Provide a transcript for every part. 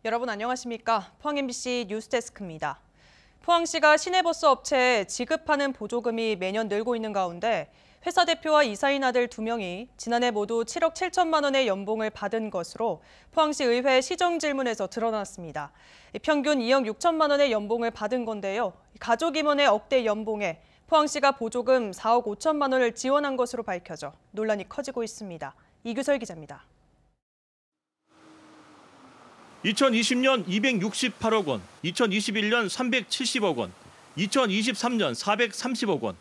여러분 안녕하십니까? 포항 MBC 뉴스데스크입니다. 포항시가 시내버스 업체에 지급하는 보조금이 매년 늘고 있는 가운데 회사 대표와 이사인 아들 2명이 지난해 모두 7억 7천만 원의 연봉을 받은 것으로 포항시 의회 시정질문에서 드러났습니다. 평균 2억 6천만 원의 연봉을 받은 건데요. 가족 임원의 억대 연봉에 포항시가 보조금 4억 5천만 원을 지원한 것으로 밝혀져 논란이 커지고 있습니다. 이규설 기자입니다. 2020년 268억 원, 2021년 370억 원, 2023년 430억 원.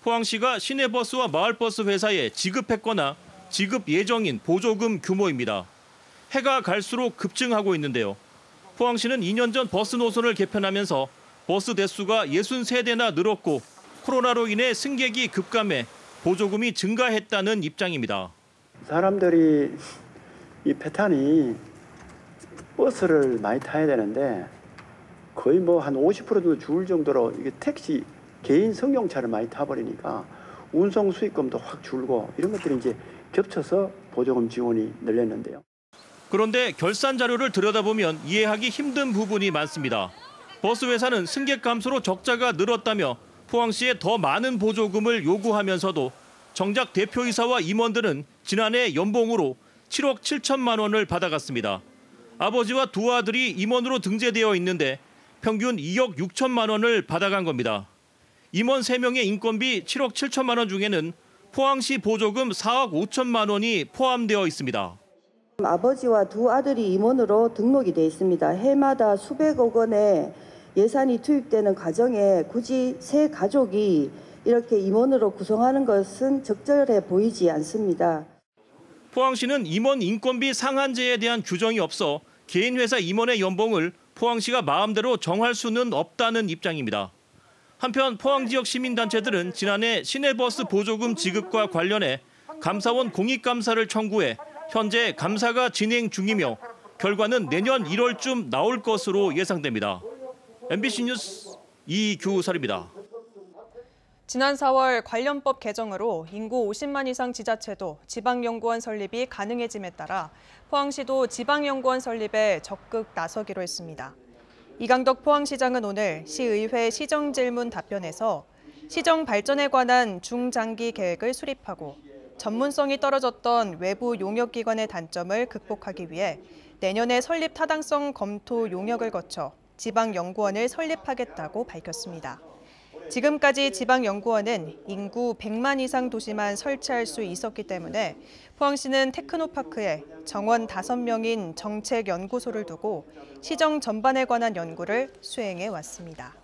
포항시가 시내버스와 마을버스 회사에 지급했거나 지급 예정인 보조금 규모입니다. 해가 갈수록 급증하고 있는데요. 포항시는 2년 전 버스 노선을 개편하면서 버스 대수가 63대나 늘었고 코로나로 인해 승객이 급감해 보조금이 증가했다는 입장입니다. 사람들이 이 패턴이 버스를 많이 타야 되는데 거의 뭐 한 50%도 줄 정도로 이게 택시 개인 승용차를 많이 타버리니까 운송 수익금도 확 줄고 이런 것들이 이제 겹쳐서 보조금 지원이 늘렸는데요. 그런데 결산 자료를 들여다보면 이해하기 힘든 부분이 많습니다. 버스 회사는 승객 감소로 적자가 늘었다며 포항시에 더 많은 보조금을 요구하면서도 정작 대표이사와 임원들은 지난해 연봉으로 7억 7천만 원을 받아갔습니다. 아버지와 두 아들이 임원으로 등재되어 있는데 평균 2억 6천만 원을 받아간 겁니다. 임원 3명의 인건비 7억 7천만 원 중에는 포항시 보조금 4억 5천만 원이 포함되어 있습니다. 아버지와 두 아들이 임원으로 등록이 돼 있습니다. 해마다 수백억 원의 예산이 투입되는 과정에 굳이 세 가족이 이렇게 임원으로 구성하는 것은 적절해 보이지 않습니다. 포항시는 임원 인건비 상한제에 대한 규정이 없어 개인 회사 임원의 연봉을 포항시가 마음대로 정할 수는 없다는 입장입니다. 한편 포항 지역 시민단체들은 지난해 시내버스 보조금 지급과 관련해 감사원 공익감사를 청구해 현재 감사가 진행 중이며 결과는 내년 1월쯤 나올 것으로 예상됩니다. MBC 뉴스 이규설입니다. 지난 4월 관련법 개정으로 인구 50만 이상 지자체도 지방연구원 설립이 가능해짐에 따라 포항시도 지방연구원 설립에 적극 나서기로 했습니다. 이강덕 포항시장은 오늘 시의회 시정질문 답변에서 시정 발전에 관한 중장기 계획을 수립하고 전문성이 떨어졌던 외부 용역기관의 단점을 극복하기 위해 내년에 설립 타당성 검토 용역을 거쳐 지방연구원을 설립하겠다고 밝혔습니다. 지금까지 지방연구원은 인구 100만 이상 도시만 설치할 수 있었기 때문에 포항시는 테크노파크에 정원 5명인 정책연구소를 두고 시정 전반에 관한 연구를 수행해 왔습니다.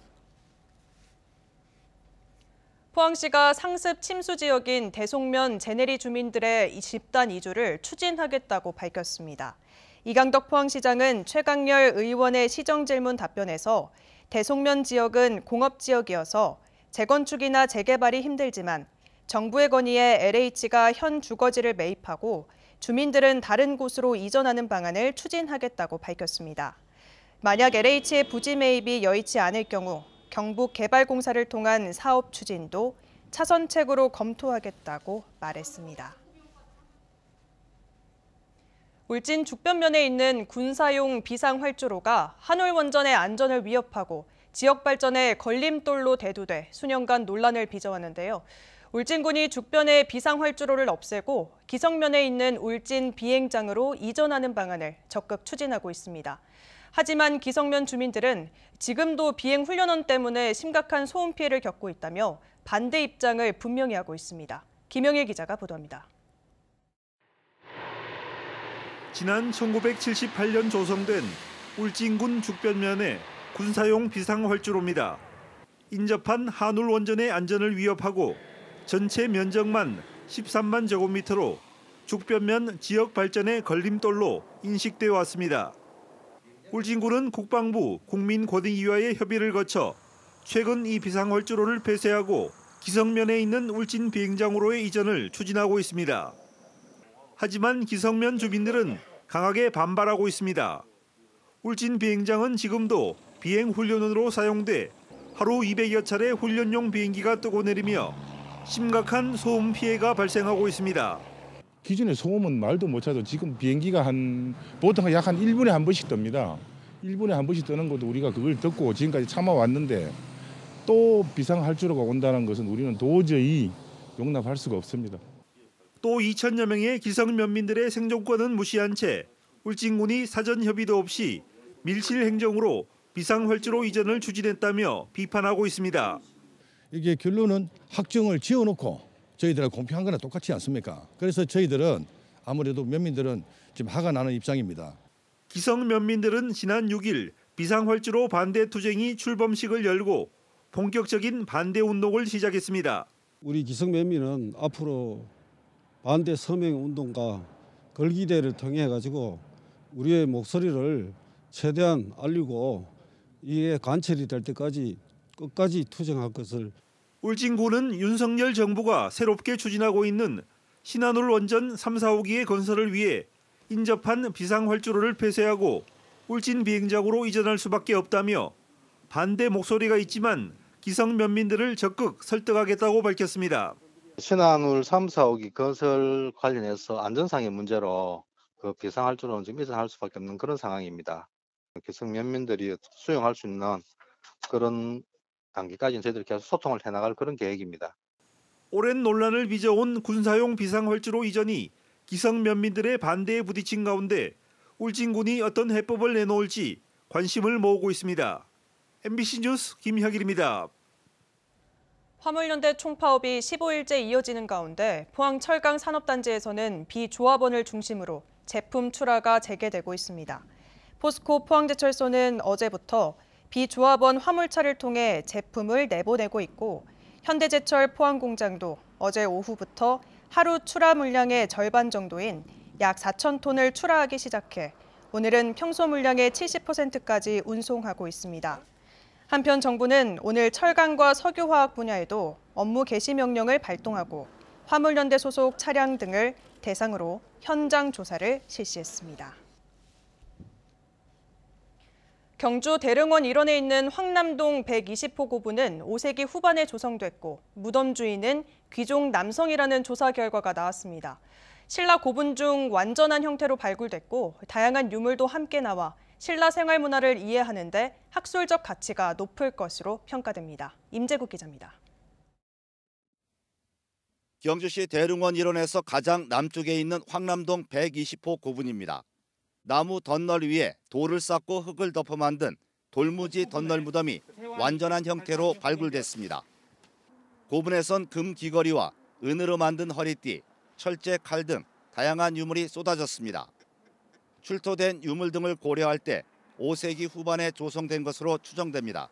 포항시가 상습 침수 지역인 대송면 제네리 주민들의 집단 이주를 추진하겠다고 밝혔습니다. 이강덕 포항시장은 최강렬 의원의 시정질문 답변에서 대송면 지역은 공업지역이어서 재건축이나 재개발이 힘들지만 정부의 건의에 LH가 현 주거지를 매입하고 주민들은 다른 곳으로 이전하는 방안을 추진하겠다고 밝혔습니다. 만약 LH의 부지 매입이 여의치 않을 경우 경북개발공사를 통한 사업 추진도 차선책으로 검토하겠다고 말했습니다. 울진 죽변면에 있는 군사용 비상활주로가 한올원전의 안전을 위협하고 지역 발전에 걸림돌로 대두돼 수년간 논란을 빚어왔는데요. 울진군이 죽변의 비상활주로를 없애고 기성면에 있는 울진 비행장으로 이전하는 방안을 적극 추진하고 있습니다. 하지만 기성면 주민들은 지금도 비행 훈련원 때문에 심각한 소음 피해를 겪고 있다며 반대 입장을 분명히 하고 있습니다. 김영일 기자가 보도합니다. 지난 1978년 조성된 울진군 죽변면의 군사용 비상활주로입니다. 인접한 한울원전의 안전을 위협하고 전체 면적만 13만 제곱미터로 죽변면 지역 발전의 걸림돌로 인식되어 왔습니다. 울진군은 국방부 국민권익위와의 협의를 거쳐 최근 이 비상활주로를 폐쇄하고 기성면에 있는 울진 비행장으로의 이전을 추진하고 있습니다. 하지만 기성면 주민들은 강하게 반발하고 있습니다. 울진 비행장은 지금도 비행 훈련원으로 사용돼 하루 200여 차례 훈련용 비행기가 뜨고 내리며 심각한 소음 피해가 발생하고 있습니다. 기존의 소음은 말도 못하도 지금 비행기가 보통 약 한 1분에 한 번씩 뜹니다. 1분에 한 번씩 뜨는 것도 우리가 그걸 듣고 지금까지 참아왔는데 또 비상할주로가 온다는 것은 우리는 도저히 용납할 수가 없습니다. 또 2천여 명의 기성면민들의 생존권은 무시한 채 울진군이 사전 협의도 없이 밀실 행정으로 비상활주로 이전을 추진했다며 비판하고 있습니다. 이게 결론은 확정을 지어놓고 저희들하고 공표한 거나 똑같지 않습니까? 그래서 저희들은 아무래도 면민들은 지금 화가 나는 입장입니다. 기성면민들은 지난 6일 비상활주로 반대 투쟁이 출범식을 열고 본격적인 반대 운동을 시작했습니다. 우리 기성면민은 앞으로 반대 서명 운동과 걸기대를 통해 가지고 우리의 목소리를 최대한 알리고 이게 관철이 될 때까지 끝까지 투쟁할 것을. 울진군은 윤석열 정부가 새롭게 추진하고 있는 신한울 원전 3, 4호기의 건설을 위해 인접한 비상활주로를 폐쇄하고 울진 비행장으로 이전할 수밖에 없다며 반대 목소리가 있지만 기성면민들을 적극 설득하겠다고 밝혔습니다. 신한울 3, 4호기 건설 관련해서 안전상의 문제로 그 비상활주로는 지금 이전할 수밖에 없는 그런 상황입니다. 기성면민들이 수용할 수 있는 그런 단계까지는 저희들이 계속 소통을 해나갈 그런 계획입니다. 오랜 논란을 빚어온 군사용 비상활주로 이전이 기성면민들의 반대에 부딪힌 가운데 울진군이 어떤 해법을 내놓을지 관심을 모으고 있습니다. MBC 뉴스 김혁일입니다. 화물연대 총파업이 15일째 이어지는 가운데 포항 철강 산업단지에서는 비조합원을 중심으로 제품 출하가 재개되고 있습니다. 포스코 포항제철소는 어제부터 비조합원 화물차를 통해 제품을 내보내고 있고 현대제철 포항공장도 어제 오후부터 하루 출하 물량의 절반 정도인 약 4,000톤을 출하하기 시작해 오늘은 평소 물량의 70%까지 운송하고 있습니다. 한편 정부는 오늘 철강과 석유화학 분야에도 업무 개시 명령을 발동하고 화물연대 소속 차량 등을 대상으로 현장 조사를 실시했습니다. 경주 대릉원 일원에 있는 황남동 120호 고분은 5세기 후반에 조성됐고 무덤 주인은 귀족 남성이라는 조사 결과가 나왔습니다. 신라 고분 중 완전한 형태로 발굴됐고 다양한 유물도 함께 나와 신라 생활 문화를 이해하는 데 학술적 가치가 높을 것으로 평가됩니다. 임재국 기자입니다. 경주시 대릉원 일원에서 가장 남쪽에 있는 황남동 120호 고분입니다. 나무 덧널 위에 돌을 쌓고 흙을 덮어 만든 돌무지 덧널 무덤이 완전한 형태로 발굴됐습니다. 고분에선 금 귀걸이와 은으로 만든 허리띠, 철제 칼 등 다양한 유물이 쏟아졌습니다. 출토된 유물 등을 고려할 때 5세기 후반에 조성된 것으로 추정됩니다.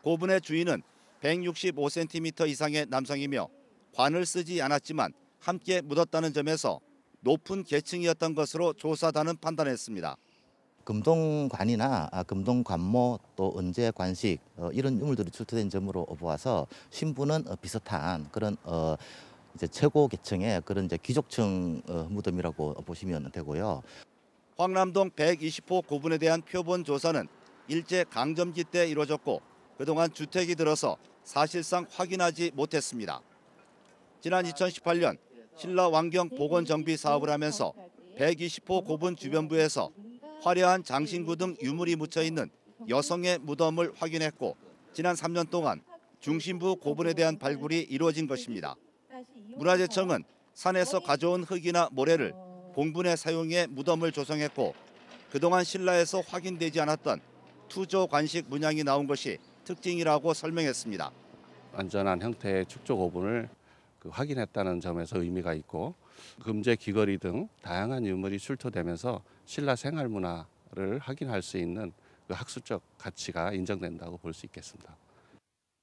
고분의 주인은 165cm 이상의 남성이며 관을 쓰지 않았지만 함께 묻었다는 점에서 높은 계층이었던 것으로 조사단은 판단했습니다. 금동관이나 금동관모 또 은제 관식 이런 유물들이 출토된 점으로 보아서 신부는 비슷한 그런 이제 최고 계층의 그런 이제 귀족층 무덤이라고 보시면 되고요. 황남동 120호 고분에 대한 표본 조사는 일제 강점기 때 이루어졌고 그동안 주택이 들어서 사실상 확인하지 못했습니다. 지난 2018년 신라 왕경 복원 정비 사업을 하면서 120호 고분 주변부에서 화려한 장신구 등 유물이 묻혀 있는 여성의 무덤을 확인했고 지난 3년 동안 중심부 고분에 대한 발굴이 이루어진 것입니다. 문화재청은 산에서 가져온 흙이나 모래를 봉분에 사용해 무덤을 조성했고 그동안 신라에서 확인되지 않았던 투조 관식 문양이 나온 것이 특징이라고 설명했습니다. 완전한 형태의 축조 고분을 확인했다는 점에서 의미가 있고 금제 귀걸이 등 다양한 유물이 출토되면서 신라 생활 문화를 확인할 수 있는 그 학술적 가치가 인정된다고 볼 수 있겠습니다.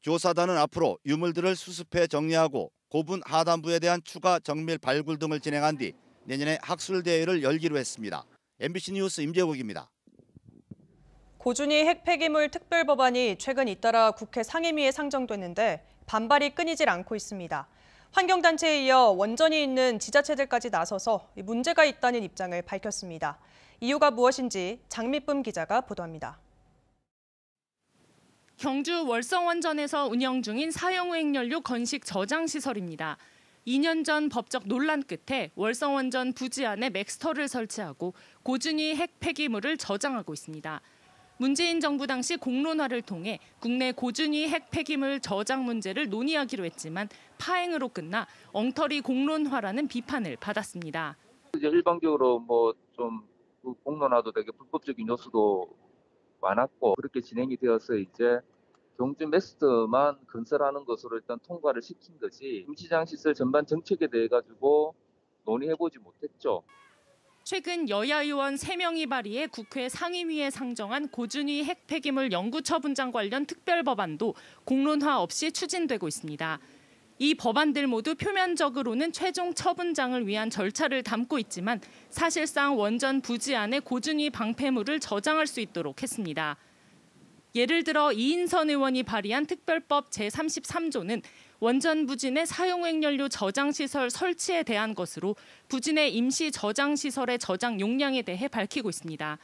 조사단은 앞으로 유물들을 수습해 정리하고 고분 하단부에 대한 추가 정밀 발굴 등을 진행한 뒤 내년에 학술대회를 열기로 했습니다. MBC 뉴스 임재국입니다. 고준위 핵 폐기물 특별법안이 최근 잇따라 국회 상임위에 상정됐는데 반발이 끊이질 않고 있습니다. 환경단체에 이어 원전이 있는 지자체들까지 나서서 문제가 있다는 입장을 밝혔습니다. 이유가 무엇인지 장미쁨 기자가 보도합니다. 경주 월성원전에서 운영 중인 사용후핵연료 건식 저장 시설입니다. 2년 전 법적 논란 끝에 월성원전 부지 안에 맥스터를 설치하고 고준위 핵 폐기물을 저장하고 있습니다. 문재인 정부 당시 공론화를 통해 국내 고준위 핵 폐기물 저장 문제를 논의하기로 했지만 파행으로 끝나 엉터리 공론화라는 비판을 받았습니다. 이제 일방적으로 좀 공론화도 되게 불법적인 요소도 많았고 그렇게 진행이 되어서 이제 경주 메스트만 건설하는 것으로 일단 통과를 시킨 거지 임시장 시설 전반 정책에 대해 가지고 논의해보지 못했죠. 최근 여야 의원 3명이 발의해 국회 상임위에 상정한 고준위 핵 폐기물 영구 처분장 관련 특별법안도 공론화 없이 추진되고 있습니다. 이 법안들 모두 표면적으로는 최종 처분장을 위한 절차를 담고 있지만 사실상 원전 부지 안에 고준위 방패물을 저장할 수 있도록 했습니다. 예를 들어 이인선 의원이 발의한 특별법 제33조는 원전 부지 내 사용핵연료 저장시설 설치에 대한 것으로 부지 내 임시 저장시설의 저장 용량에 대해 밝히고 있습니다.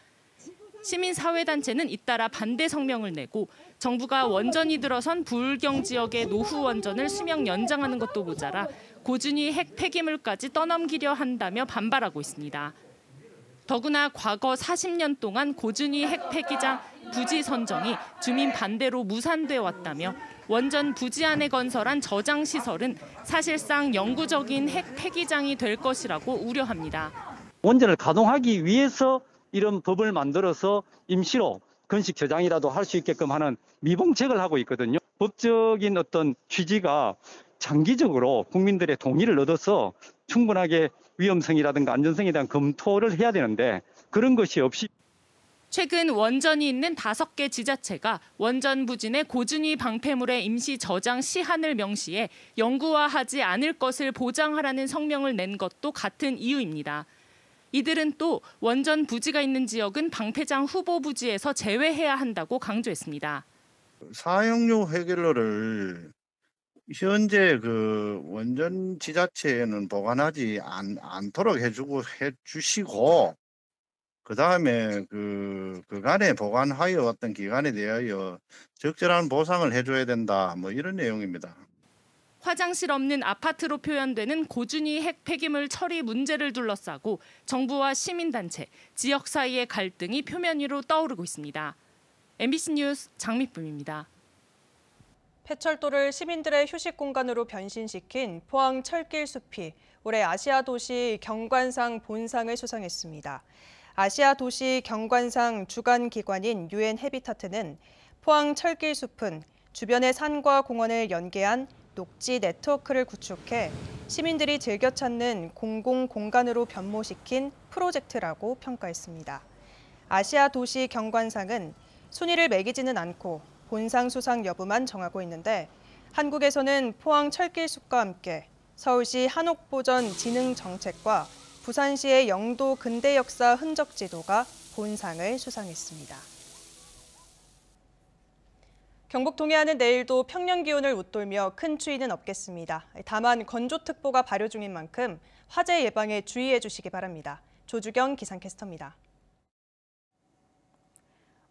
시민사회단체는 잇따라 반대 성명을 내고 정부가 원전이 들어선 부울경 지역의 노후 원전을 수명 연장하는 것도 모자라 고준위 핵 폐기물까지 떠넘기려 한다며 반발하고 있습니다. 더구나 과거 40년 동안 고준위 핵 폐기장 부지 선정이 주민 반대로 무산돼 왔다며 원전 부지 안에 건설한 저장시설은 사실상 영구적인 핵 폐기장이 될 것이라고 우려합니다. 원전을 가동하기 위해서 이런 법을 만들어서 임시로 건식 저장이라도 할 수 있게끔 하는 미봉책을 하고 있거든요. 법적인 어떤 취지가 장기적으로 국민들의 동의를 얻어서 충분하게 위험성이라든가 안전성에 대한 검토를 해야 되는데 그런 것이 없이 최근 원전이 있는 5개 지자체가 원전 부지 내 고준위 방패물의 임시 저장 시한을 명시해 영구화하지 않을 것을 보장하라는 성명을 낸 것도 같은 이유입니다. 이들은 또 원전 부지가 있는 지역은 방패장 후보 부지에서 제외해야 한다고 강조했습니다. 사용료 해결료를 현재 그 원전 지자체에는 보관하지 않도록 해주시고 그다음에 그간에 보관하여 어떤 기간에 대하여 적절한 보상을 해줘야 된다. 이런 내용입니다. 화장실 없는 아파트로 표현되는 고준위 핵 폐기물 처리 문제를 둘러싸고 정부와 시민단체, 지역 사이의 갈등이 표면 위로 떠오르고 있습니다. MBC 뉴스 장미쁨입니다. 폐철도를 시민들의 휴식 공간으로 변신시킨 포항 철길 숲이 올해 아시아 도시 경관상 본상을 수상했습니다. 아시아 도시 경관상 주관 기관인 UN 해비타트는 포항 철길 숲은 주변의 산과 공원을 연계한 녹지 네트워크를 구축해 시민들이 즐겨 찾는 공공 공간으로 변모시킨 프로젝트라고 평가했습니다. 아시아 도시 경관상은 순위를 매기지는 않고 본상 수상 여부만 정하고 있는데 한국에서는 포항 철길숲과 함께 서울시 한옥보전 진흥 정책과 부산시의 영도 근대 역사 흔적 지도가 본상을 수상했습니다. 경북 동해안은 내일도 평년 기온을 웃돌며 큰 추위는 없겠습니다. 다만 건조특보가 발효 중인 만큼 화재 예방에 주의해 주시기 바랍니다. 조주경 기상캐스터입니다.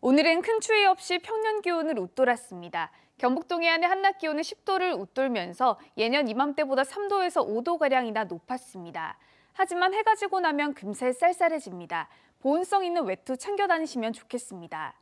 오늘은 큰 추위 없이 평년 기온을 웃돌았습니다. 경북 동해안의 한낮 기온은 10도를 웃돌면서 예년 이맘때보다 3도에서 5도가량이나 높았습니다. 하지만 해가 지고 나면 금세 쌀쌀해집니다. 보온성 있는 외투 챙겨 다니시면 좋겠습니다.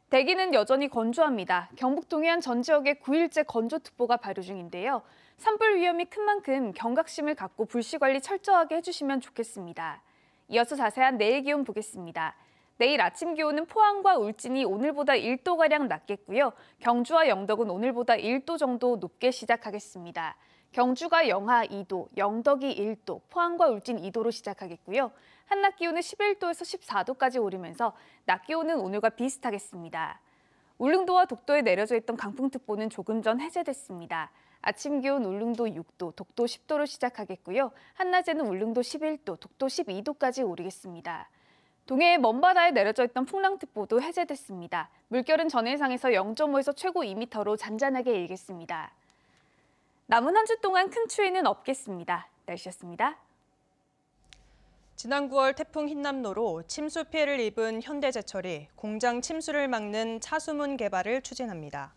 대기는 여전히 건조합니다. 경북 동해안 전 지역에 9일째 건조특보가 발효 중인데요. 산불 위험이 큰 만큼 경각심을 갖고 불씨 관리 철저하게 해주시면 좋겠습니다. 이어서 자세한 내일 기온 보겠습니다. 내일 아침 기온은 포항과 울진이 오늘보다 1도가량 낮겠고요. 경주와 영덕은 오늘보다 1도 정도 높게 시작하겠습니다. 경주가 영하 2도, 영덕이 1도, 포항과 울진 2도로 시작하겠고요. 한낮 기온은 11도에서 14도까지 오르면서 낮 기온은 오늘과 비슷하겠습니다. 울릉도와 독도에 내려져 있던 강풍특보는 조금 전 해제됐습니다. 아침 기온 울릉도 6도, 독도 10도로 시작하겠고요. 한낮에는 울릉도 11도, 독도 12도까지 오르겠습니다. 동해의 먼바다에 내려져 있던 풍랑특보도 해제됐습니다. 물결은 전해상에서 0.5에서 최고 2m로 잔잔하게 일겠습니다. 남은 한 주 동안 큰 추위는 없겠습니다. 날씨였습니다. 지난 9월 태풍 흰남노로 침수 피해를 입은 현대제철이 공장 침수를 막는 차수문 개발을 추진합니다.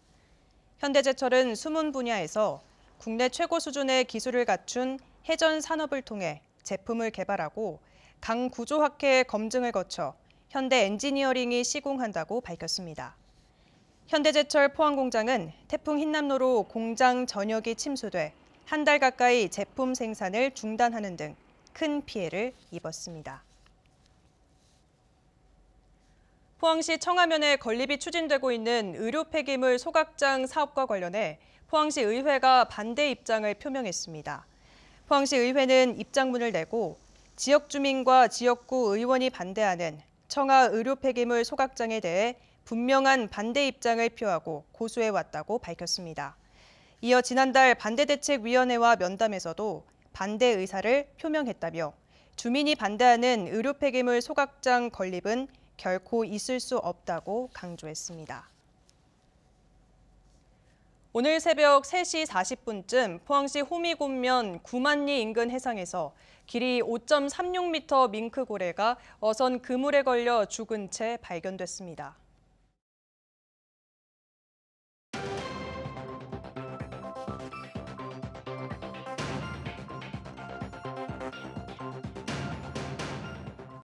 현대제철은 수문 분야에서 국내 최고 수준의 기술을 갖춘 해전 산업을 통해 제품을 개발하고 강 구조 학회 검증을 거쳐 현대 엔지니어링이 시공한다고 밝혔습니다. 현대제철 포항공장은 태풍 흰남노로 공장 전역이 침수돼 한 달 가까이 제품 생산을 중단하는 등 큰 피해를 입었습니다. 포항시 청하면에 건립이 추진되고 있는 의료 폐기물 소각장 사업과 관련해 포항시 의회가 반대 입장을 표명했습니다. 포항시 의회는 입장문을 내고 지역 주민과 지역구 의원이 반대하는 청하 의료 폐기물 소각장에 대해 분명한 반대 입장을 표하고 고수해왔다고 밝혔습니다. 이어 지난달 반대대책위원회와 면담에서도 반대 의사를 표명했다며 주민이 반대하는 의료 폐기물 소각장 건립은 결코 있을 수 없다고 강조했습니다. 오늘 새벽 3시 40분쯤 포항시 호미곶면 구만리 인근 해상에서 길이 5.36m 밍크고래가 어선 그물에 걸려 죽은 채 발견됐습니다.